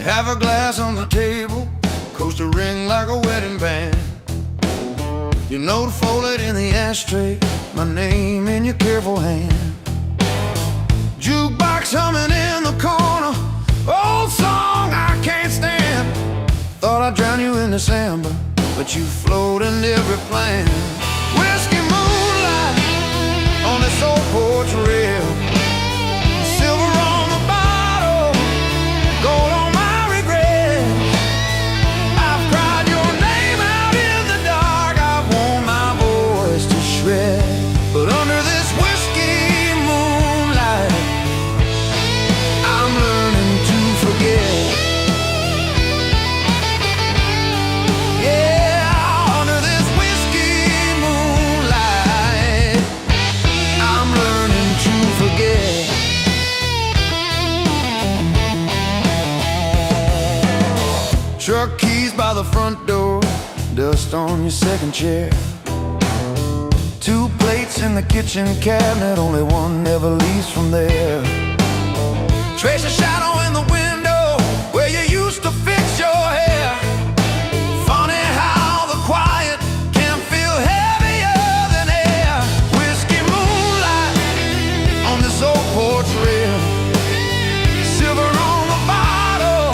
Have a glass on the table, coast a ring like a wedding band. You know to fold it in the ashtray, my name in your careful hand. Jukebox humming in the corner, old song I can't stand. Thought I'd drown you in the samba, but you float in every plan. Whiskey moonlight on this old porch rail, silver on the bottle, gold on my regrets. I've cried your name out in the dark, I've worn my voice to shred. But under this whiskey moonlight, I'm learning to forget. Yeah, under this whiskey moonlight, I'm learning to forget. Truck keys by the front door, dust on your second chair. Two plates in the kitchen cabinet, only one never leaves from there. Trace a shadow in the window where you used to fix your hair. Funny how the quiet can feel heavier than air. Whiskey moonlight on this old porch rail, silver on the bottle,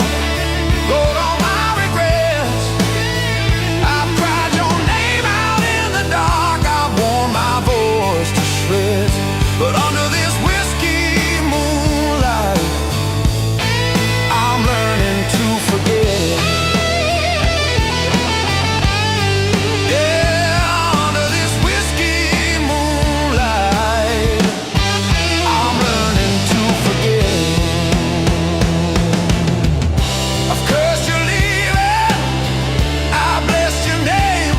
gold on my regrets. I've cried your name out in the dark, I've worn my voice to shreds. But under this whiskey moonlight, I'm learning to forget. Yeah, under this whiskey moonlight, I'm learning to forget. I've cursed you leaving, I blessed your name,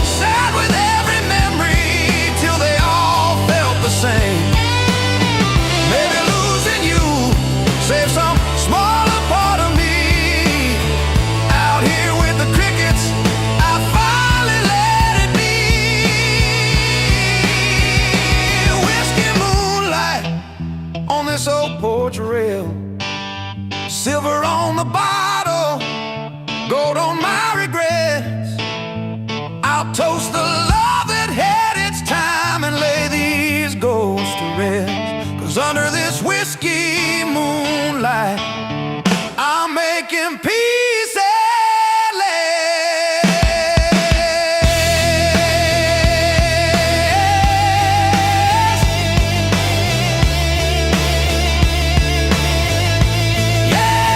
sad with every memory till they all felt the same. Maybe losing you saved some smaller part of me. Out here with the crickets, I finally let it be. Whiskey moonlight on this old porch rail, silver on the bottle, gold on my regrets. I'll toast the love that had its time and lay these ghosts to rest. 'Cause under this whiskey moonlight, I'm making peace at last. Yeah,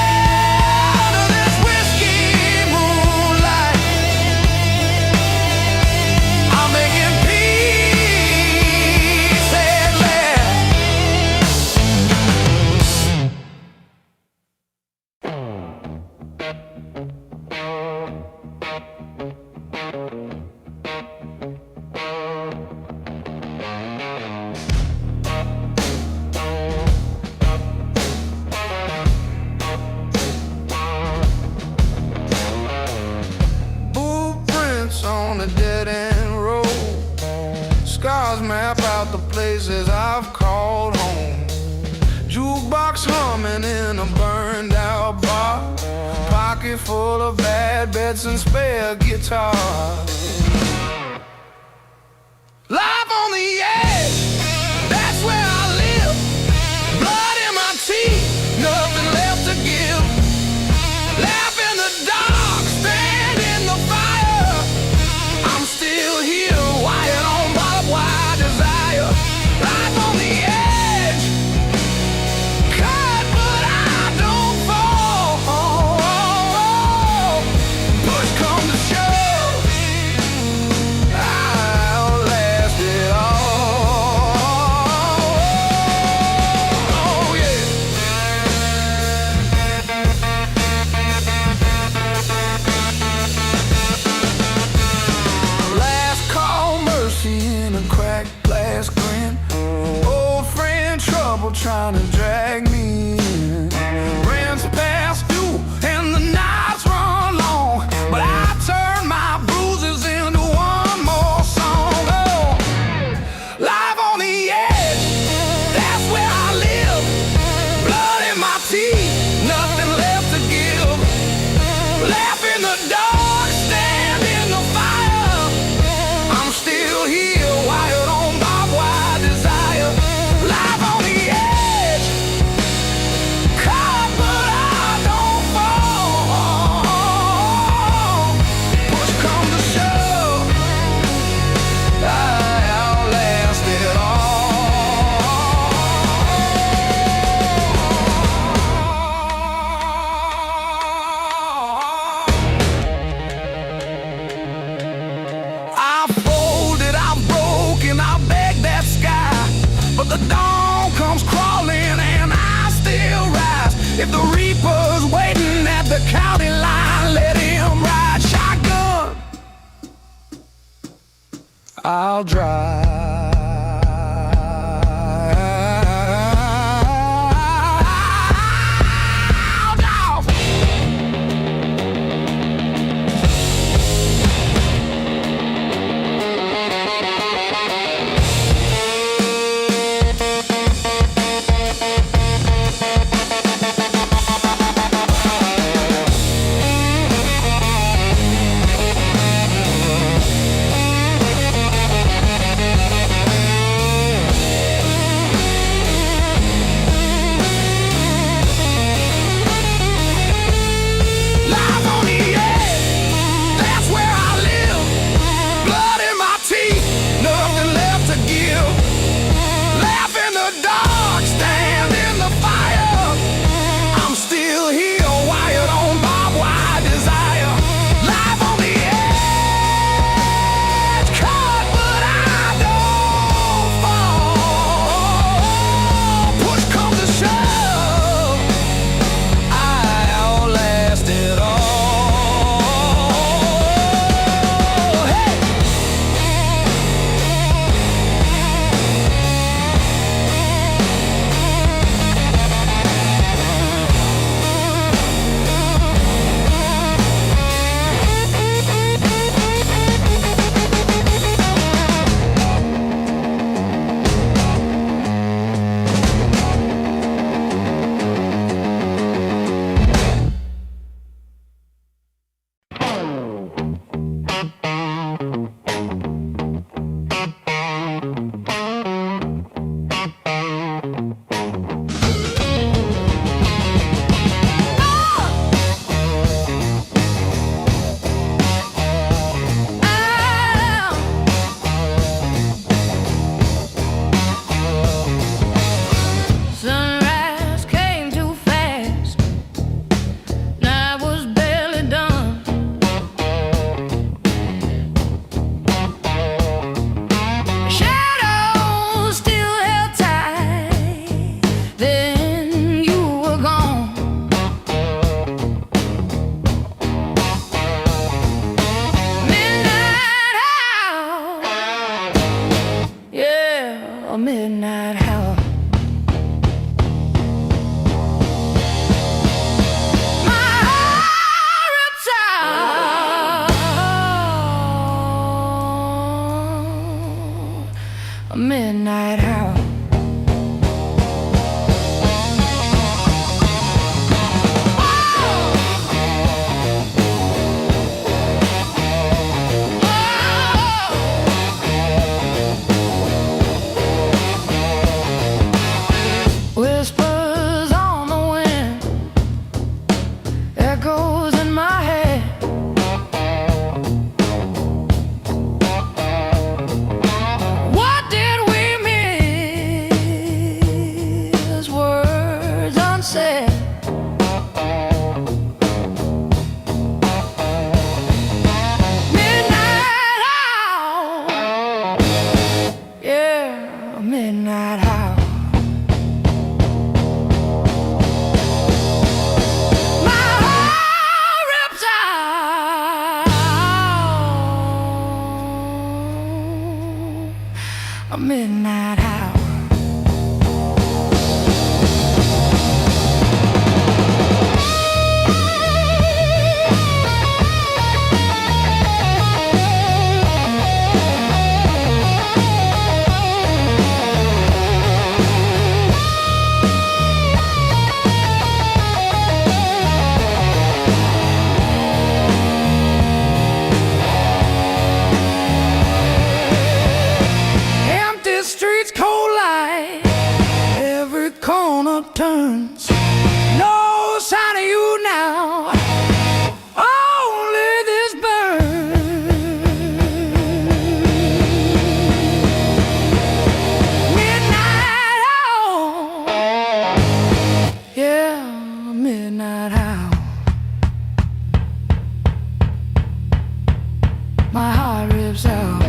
under this whiskey moonlight, I'm making peace at last. Blueprints on a dead-end road, scars map out the places I've called home. Jukebox humming in a burned-out bar, pocket full of bad bets and spare guitars. Life on the edge, that's where I live. Blood in my teeth, nothing left to give. Laugh in the dark, stand in the fire. I'm still here, wired on barbed wire desire. Life on the edge, cut but I don't fall. Push come to shove, I'll last it all. I'll drive. Midnight hour. Whispers on the wind, echoes in my head. What did we miss? Words unsaid. Midnight hour, yeah, midnight hour. A midnight hour. Streets, cold light, every corner turns. No sign of you now, only this burn. Midnight hour, yeah, midnight hour. My heart rips out.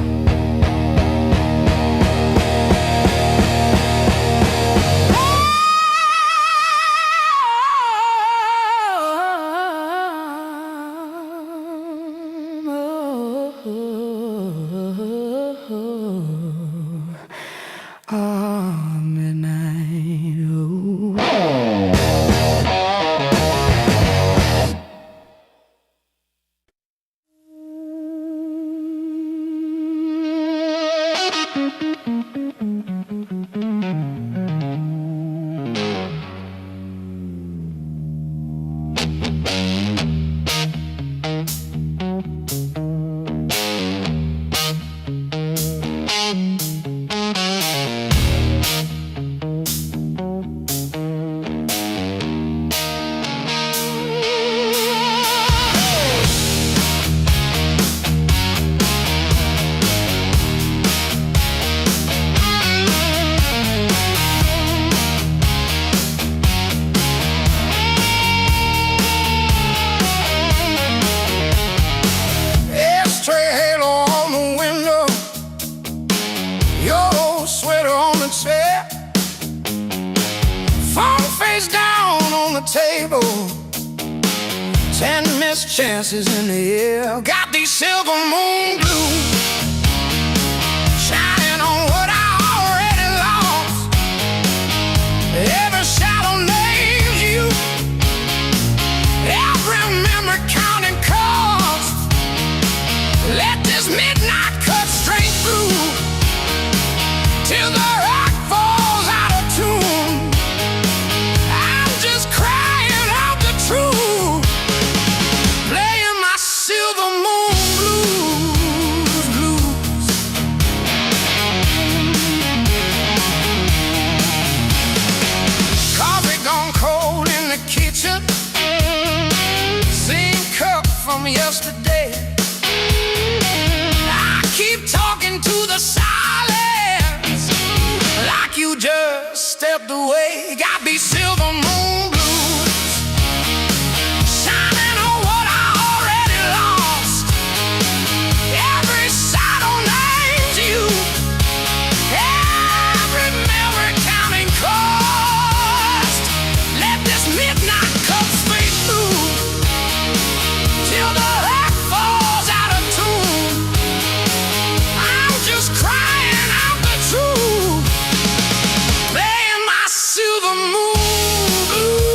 Oh, 10 missed chances in the air. Got these silver moon blues, shining on what I already lost. Every shadow names you, every memory counting cost. Let this midnight cut straight through till the rock falls out of tune. I'm just crying out the truth, playing my silver moon blues. Coffee gone cold in the kitchen, same cup from yesterday. I keep talking to the silence like you just stepped away. Got these silver moon blues, shining on what I already lost. Every shadow names you, every memory counting cost. Let this midnight cut straight through till the rock falls out of tune. I'm just crying out the truth, playing my silver moon blues.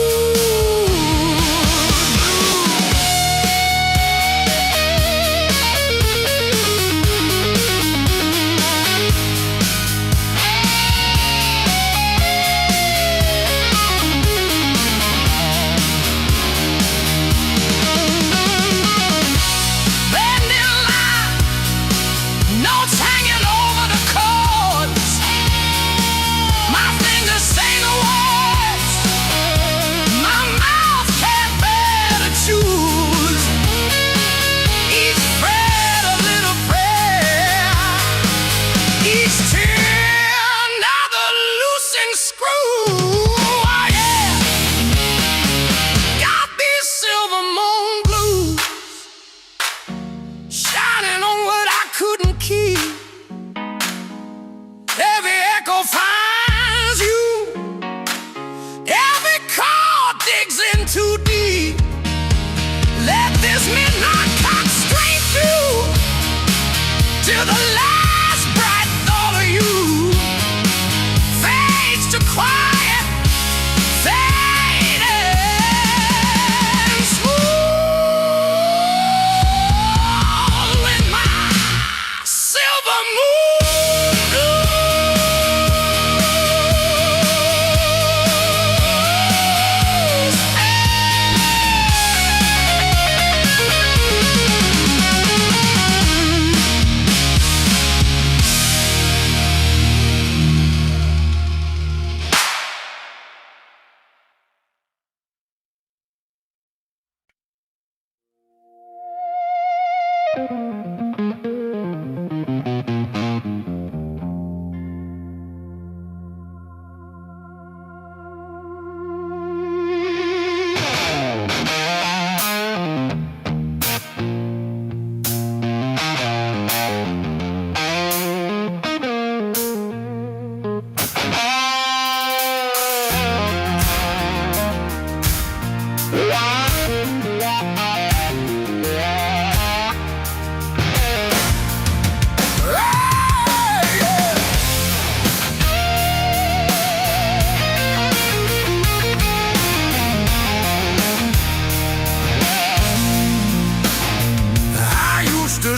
Bending line, notes hanging over the chords. My fingers say the words, my mouth can't bear to choose. Each fret a little prayer, each tear another loosened screw. Oh yeah, got these silver moon blues, shining on what I couldn't keep. Every echo finds you, every chord digs in too deep. Let this midnight cut straight through till the last bright thought of you fades to quiet, fading smooth with my silver moon blues.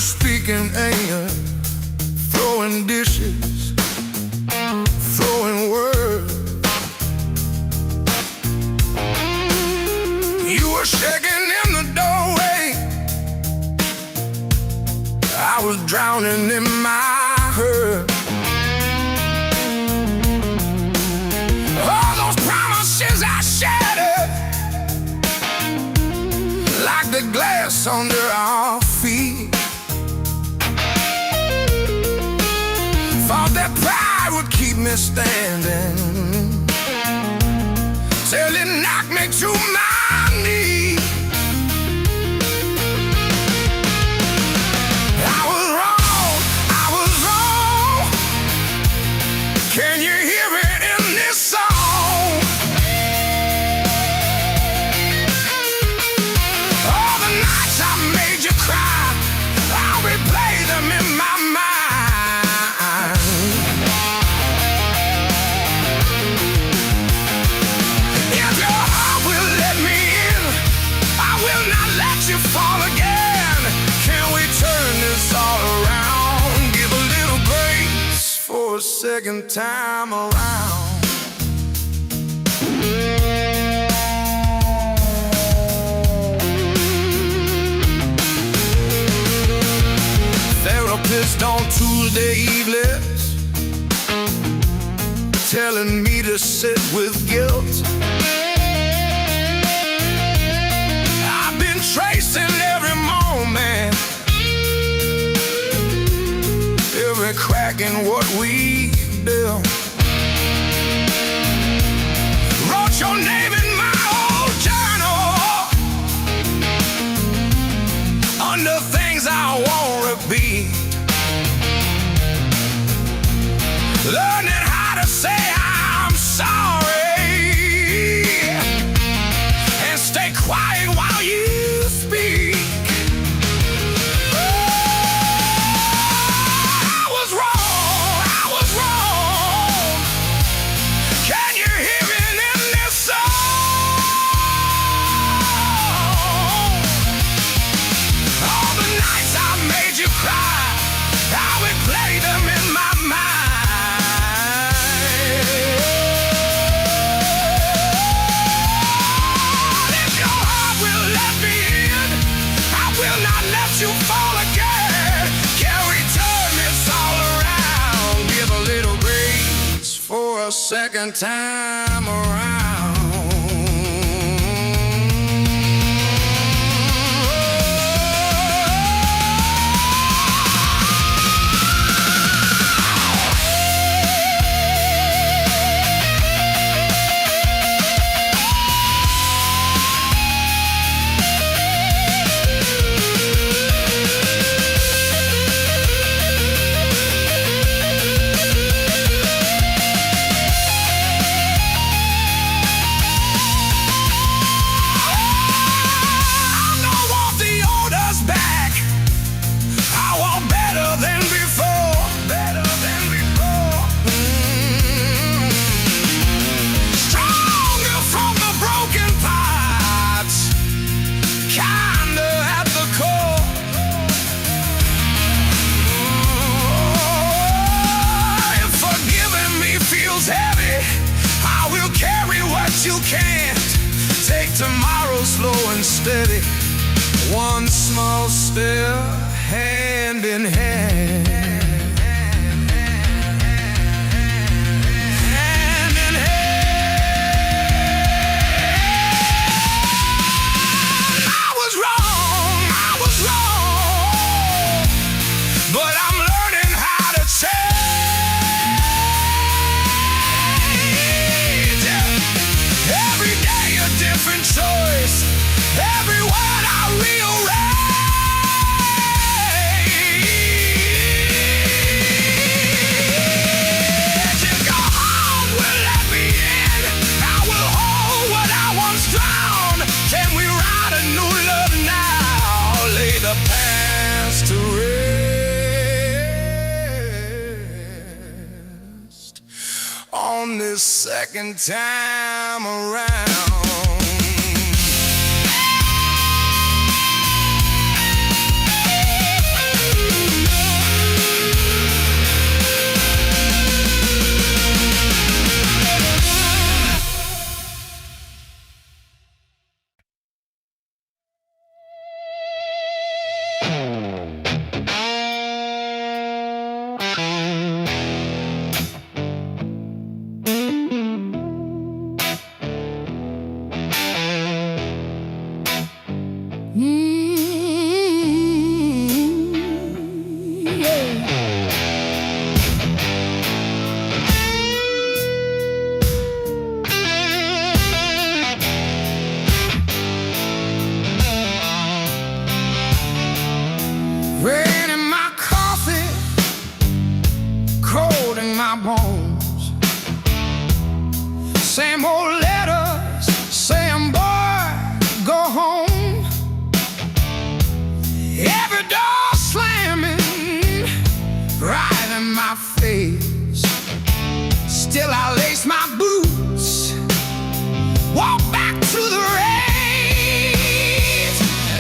Speak in anger, throwing dishes, throwing words. You were shaking in the doorway, I was drowning in my hurt. All those promises I shattered like the glass under our feet. Thought that pride would keep me standing till it knocked me to my knees. I was wrong. Can you hear it in this song? second time around. Therapist on Tuesday evenings telling me to sit with guilt. I've been tracing every moment, every crack in what we built. Wrote your name in my old journal under things I won't repeat. Learning how to say I'm sorry and stay quiet while you speak. I was wrong. Can you hear it in this song? All the nights I made you cry, I would play them in my mind. You fall again, can we turn this all around? Give a little grace for a second time around. You can't take tomorrow slow and steady, one small step, hand in hand. Hand in hand. I was wrong, but I'm learning how to change. Different choice, every word I rearrange. If God will let me in, I will hold what I once drowned. Can we write a new love now? Lay the past to rest on this second time around. Same old letters saying, boy, go home. Every door slamming right in my face. Still I lace my boots, walk back to the race.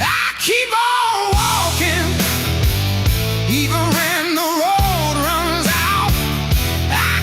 I keep on walking, even when the road runs out. I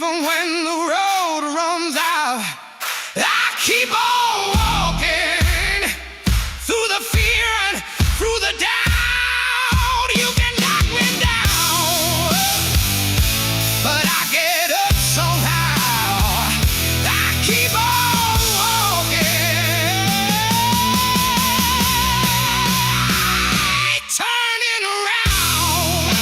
even when the road runs out, I keep on walking through the fear and through the doubt. You can knock me down, but I get up somehow. I keep on walking, turning around.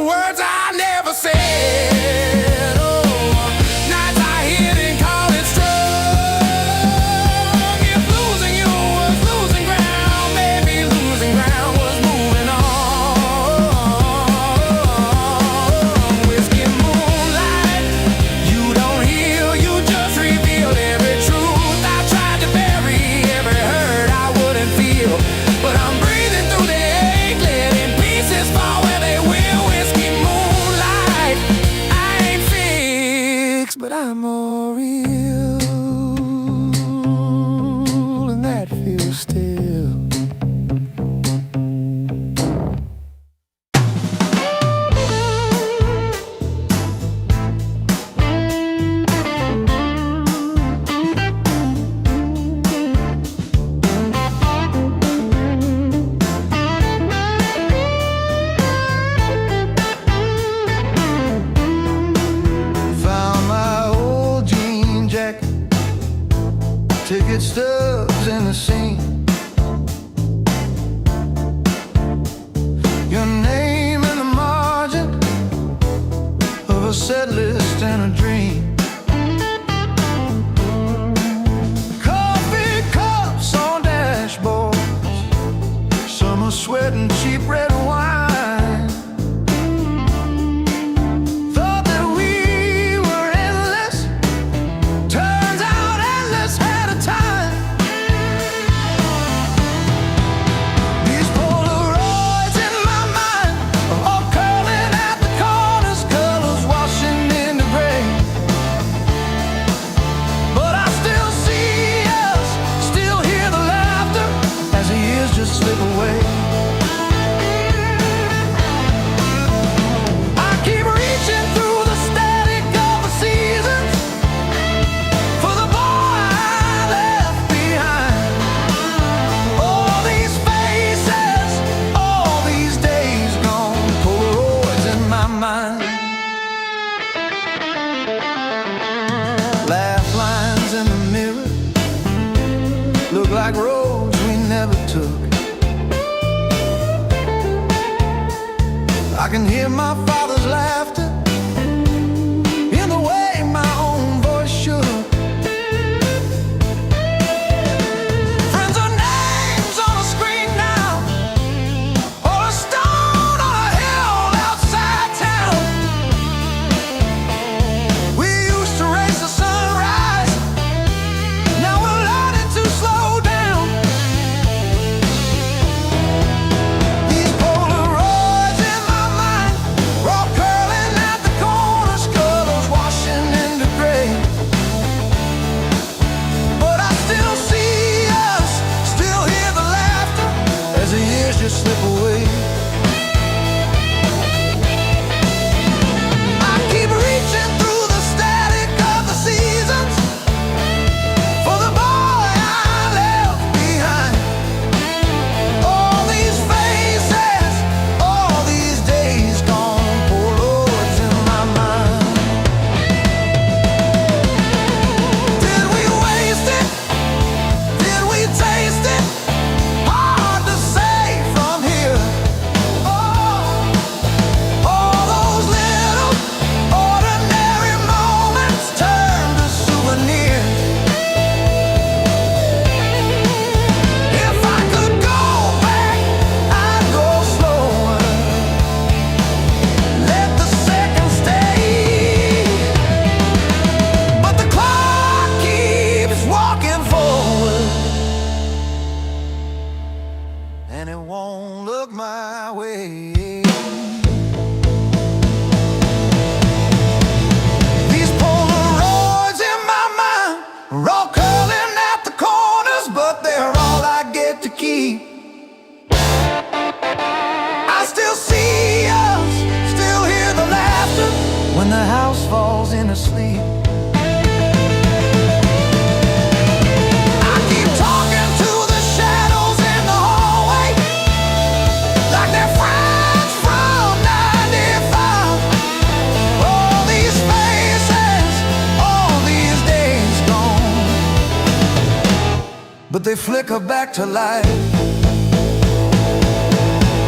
words I never said. Oh, nights I hid and called it strong. If losing you was losing ground, maybe losing ground was moving on. Whiskey moonlight, you don't heal, you just reveal every truth I tried to bury, every hurt I wouldn't feel. But I'm breathing through the ache, letting pieces fall where they will. Whiskey moonlight, I ain't fixed, but I'm more real, and that feels still. Found my old jean jacket, ticket stubs in the seam. Your name in the margin of a set list and a dream. Coffee cups on dashboards, summer sweat and cheap red wine. Thought that we were endless, turns out endless had a time. These Polaroids in my mind are all curling at the corners, colors washing into gray. But I still see us, still hear the laughter as the years just slip away. I keep reaching through the static of the seasons for the boy I left behind. All these faces, all these days gone, Polaroids in my mind. Laugh lines in the mirror look like roads we never took. I can hear my father's laughter in the way my own voice shook. Friends are names on a screen now, or a stone on a hill outside town. We used to race the sunrise, now we're learning to slow down. These Polaroids in my mind are all curling at the corners, colors washing into gray. But I still see us, still hear the laughter as the years just slip away. I keep reaching through the static of the seasons for the boy I left behind. All these faces, all these days gone, Polaroids in my mind. Did we waste it? Did we taste it? Hard to say from here. Oh, all those little ordinary moments turn to souvenirs. If I could go back, I'd go slower. Let the seconds stay. But the clock keeps walking forward, and it won't look my way. These Polaroids in my mind are all curling at the corners, but they're all I get to keep. I still see us, still hear the laughter when the house falls into sleep. I keep talking to the shadows in the hallway like they're friends from 95. All these faces, all these days gone, but they flicker back to life.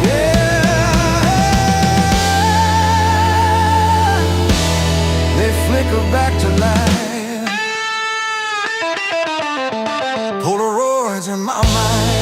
Yeah. her back to life. Polaroids in my mind.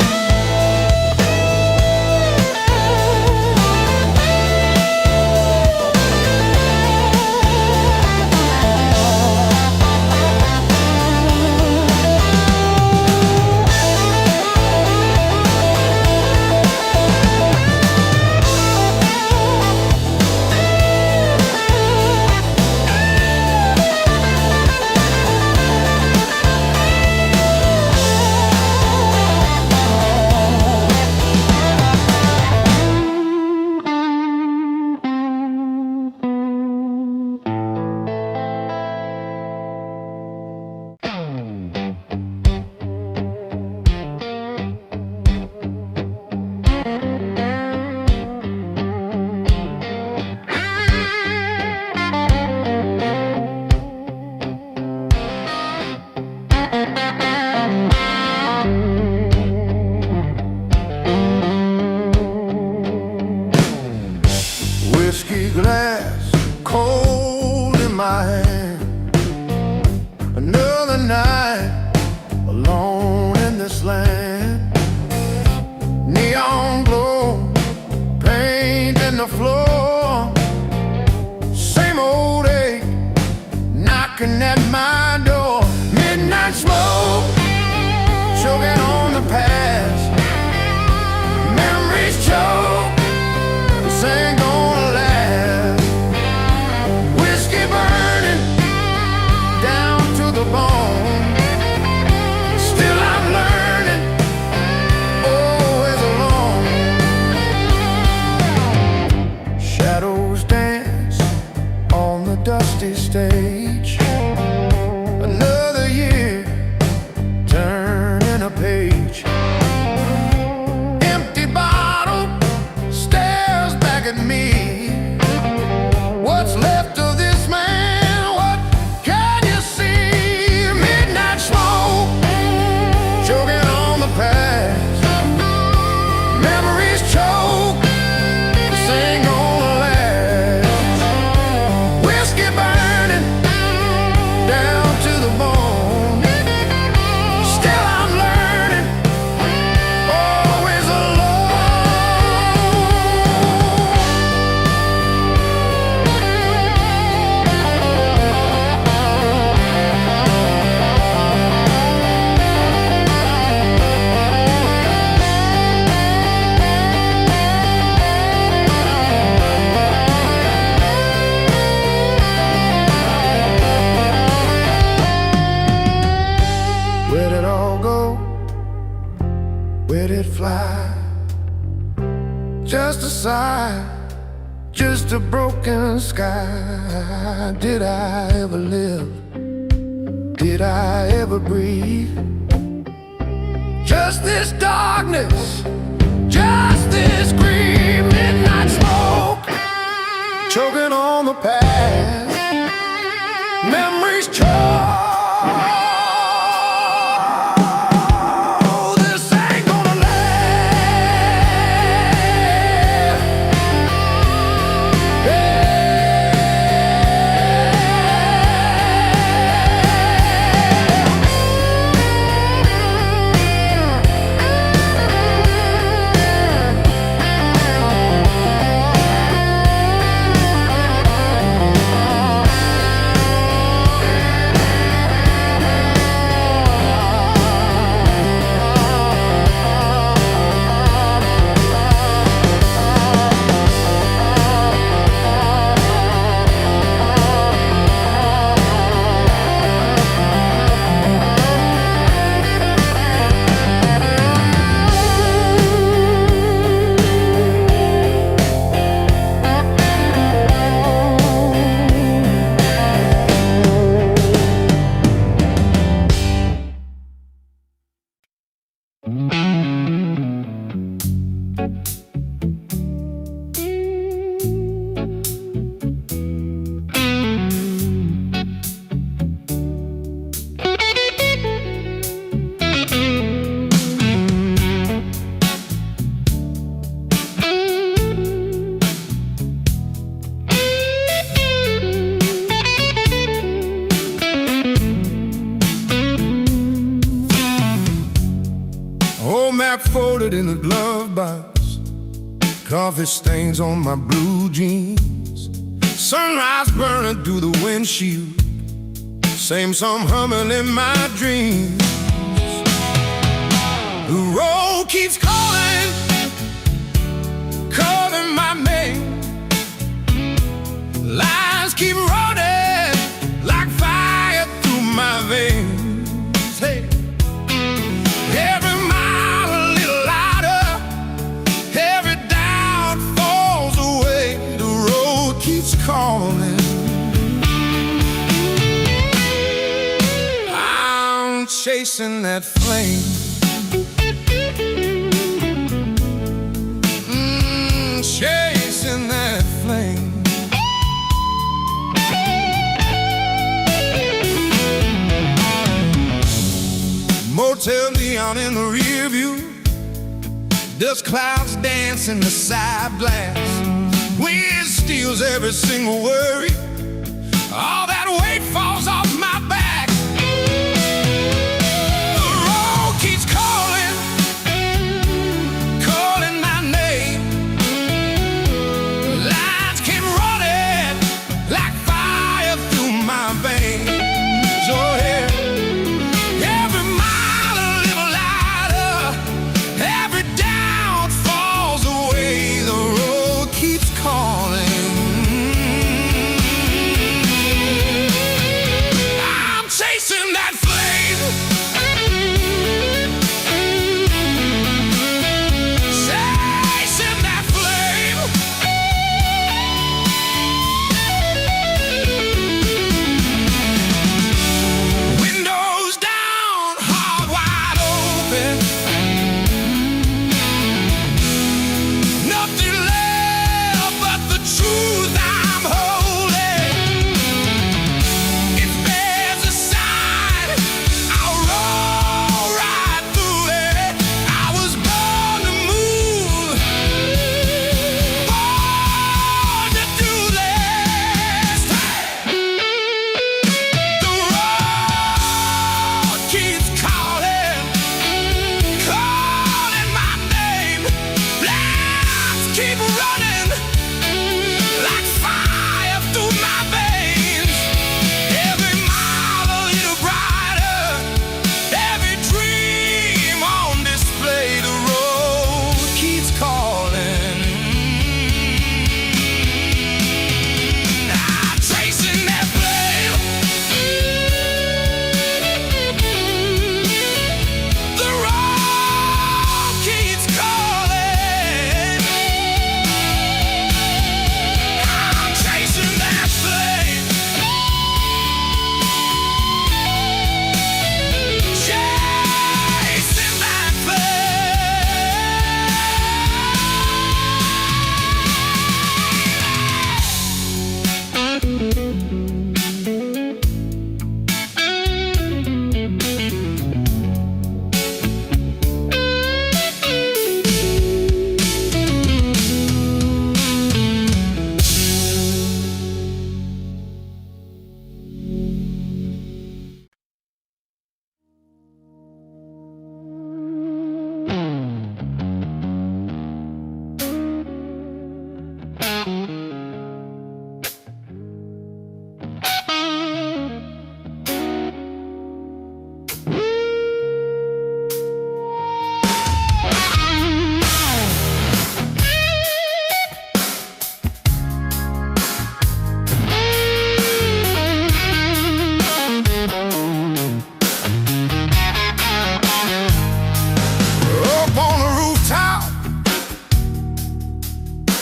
Whiskey glass cold in my hand. Another night alone in this land. Neon glow, paint in the floor. Same old ache knocking at my door. Midnight smoke choking on the past. Memories choke, this ain't gonna last. Whiskey burning down to the bone. Still I'm learning, always alone. Shadows dance on the dusty stage. Another year turning a page. Empty bottle stares back at me. What's left of this man? What can you see? Midnight smoke choking on the past. Memories choke, this ain't gonna last. Whiskey burning down to the bone. Still I'm learning, always alone. Where'd it all go? Where'd it fly? Just a sigh, just a broken sky. Did I ever live? Did I ever breathe? Just this darkness, just this grief. Midnight smoke choking on the past. Memories choke. This ain't gonna last. bullet in the glove box, coffee stains on my blue jeans, sunrise burning through the windshield, same song humming in my dreams. The road keeps calling, calling my name. Lines keep running like fire through my veins. Hey, every mile a little lighter, every doubt falls away. The road keeps calling. I'm chasing that flame. Chasing that flame. Motel neon in the rear view, dust clouds dance in the side glass. Wind steals every single worry, all that weight falls off my back. The road keeps calling, calling my name. Lines keep running like fire through my veins. Oh yeah.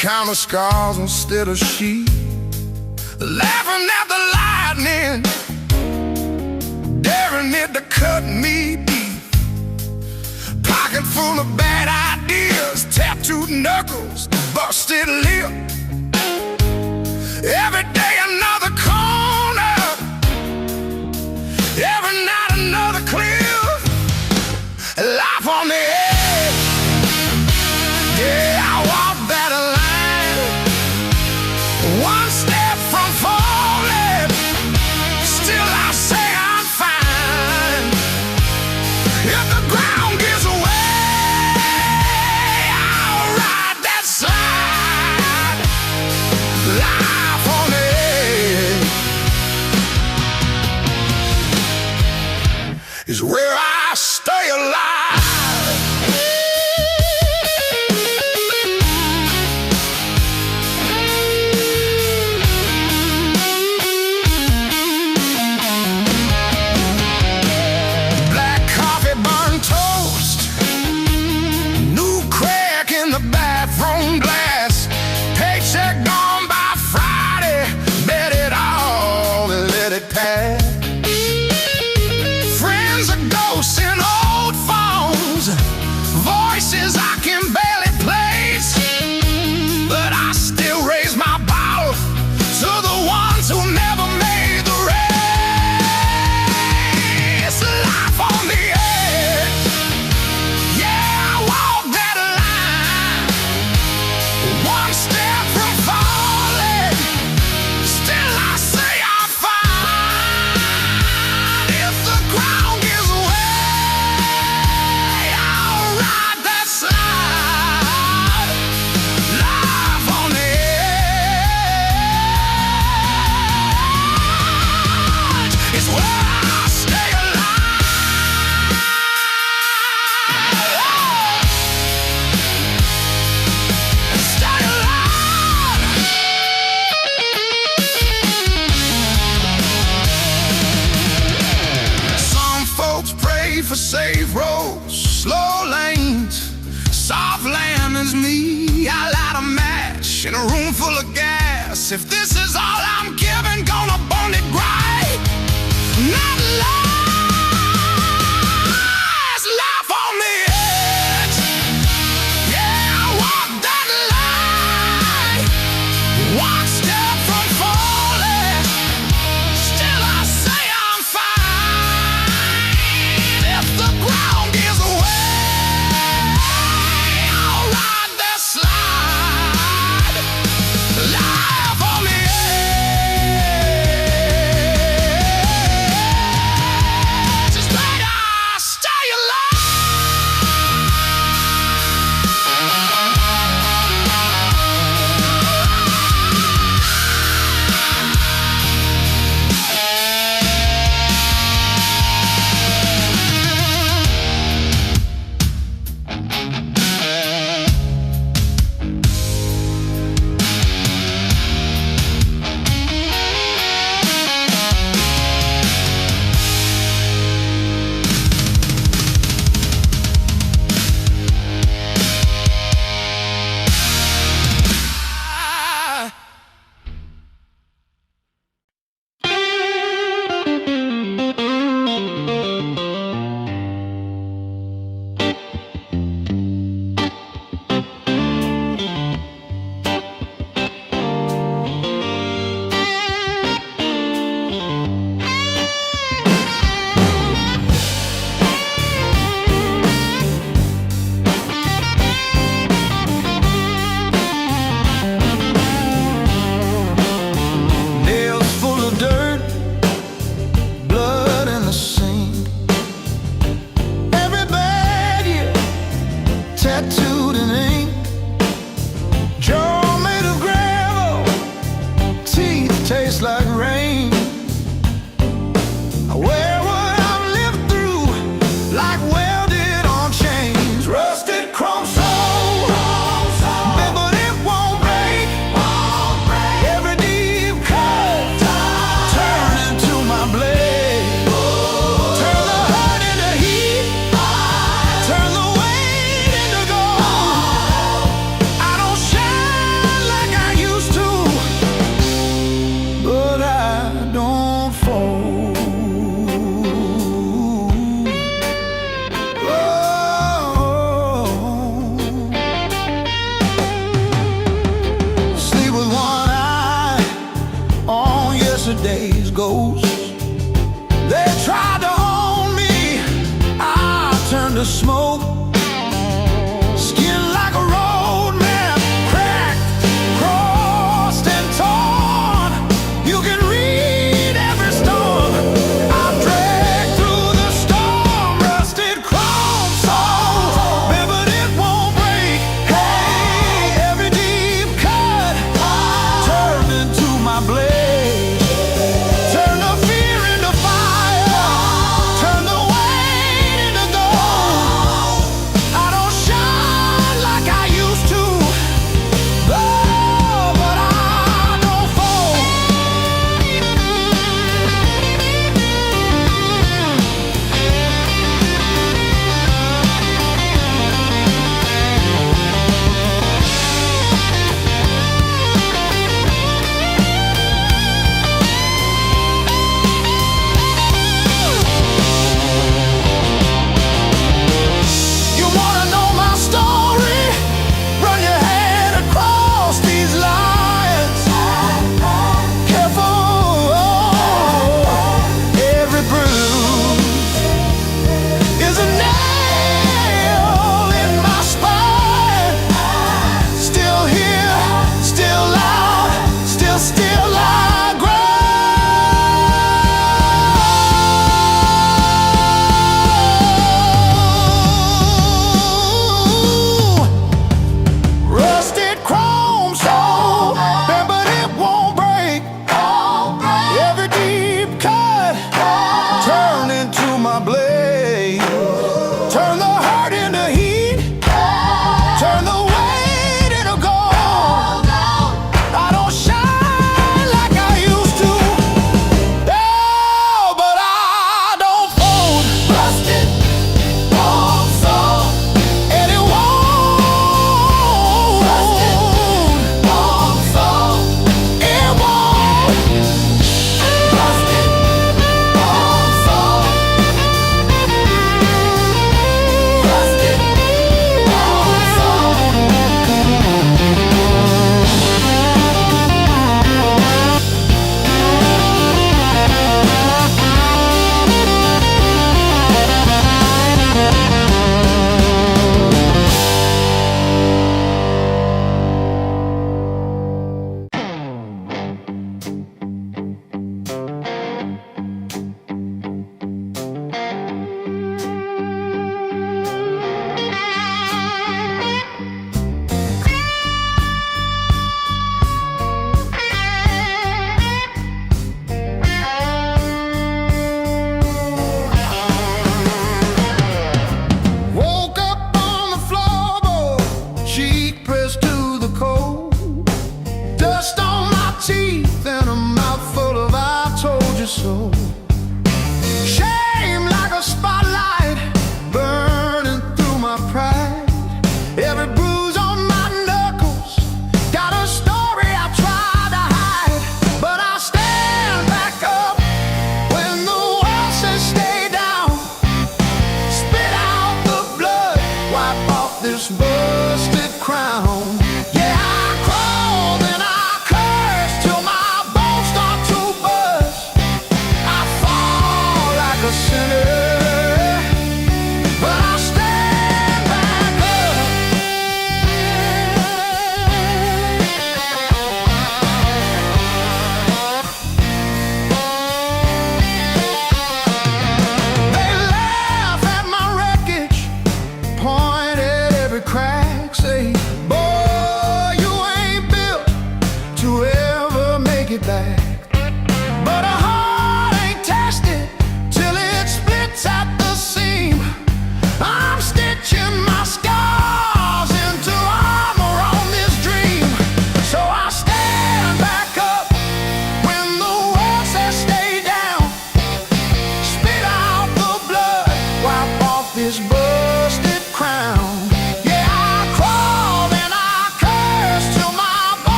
Count the scars instead of sheep, laughing at the lightning, daring it to cut me deep. Pocket full of bad ideas, tattooed knuckles, busted lip. Every day another corner, every night another cliff. Life on the edge, yeah, I walk that line. One step from falling, still I say I'm fine. If the ground gives away, is where I stay alive. Black coffee, burnt toast, new crack in the bathroom glass, paycheck gone by Friday, bet it all and let it pass. Friends are ghosts in old phones, voices I can barely place, but I still raise my bottle to the ones who never made the race. Life on the edge, yeah, I walk that line, one step from falling, still I say I'm fine. If the ground gives way, I'll ride that slide. Life on the edge is where I stay alive. Stay alive. Some folks pray for safe roads, slow lanes, soft landings. Me, I light a match in a room full of gas. If this is all I'm giving, gonna burn it bright. Not lies, life on the edge. Yeah, I walk that line, one step from falling, still I say I'm fine. If the ground gives way, I'll ride that slide. Life on the edge is where I stay alive. Nails full of dirt, blood in the seam. Every bag here tattooed in ink. Jaw made of gravel, teeth taste like rain. I wear what I've lived through, like welded on chains. Rusted chrome soul, babe, but it won't break. Every deep cut turn into my blade. Turn the hurt into heat, turn the weight into gold. I don't shine like I used to, but I don't fold. Sleep with one eye on yesterday's ghosts. They tried to own me, I turned to smoke. Skin like a road map, cracked, crossed and torn. You can read every storm I've dragged through the storm. Rusted chrome soul, babe, but it won't break. Hey, every deep cut turned into my blade. Turn the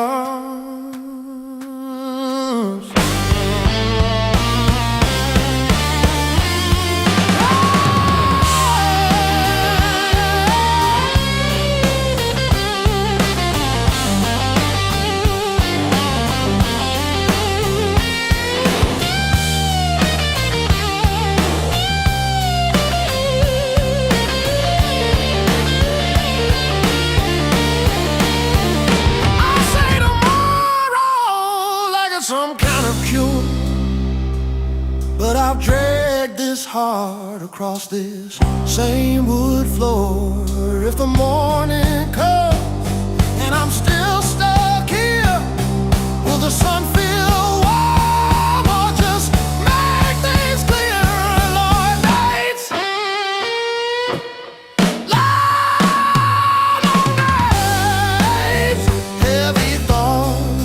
arms. Some kind of cure, but I've dragged this heart across this same wood floor. If the morning comes and I'm still stuck here, will the sun feel warm or just make things clear? Lord, nights, long nights, heavy thoughts,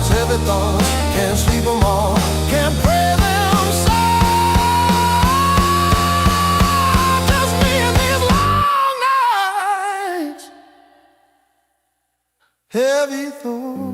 heavy thoughts, can't sleep them all, can't pray them solve. Just me and these long nights, heavy thoughts.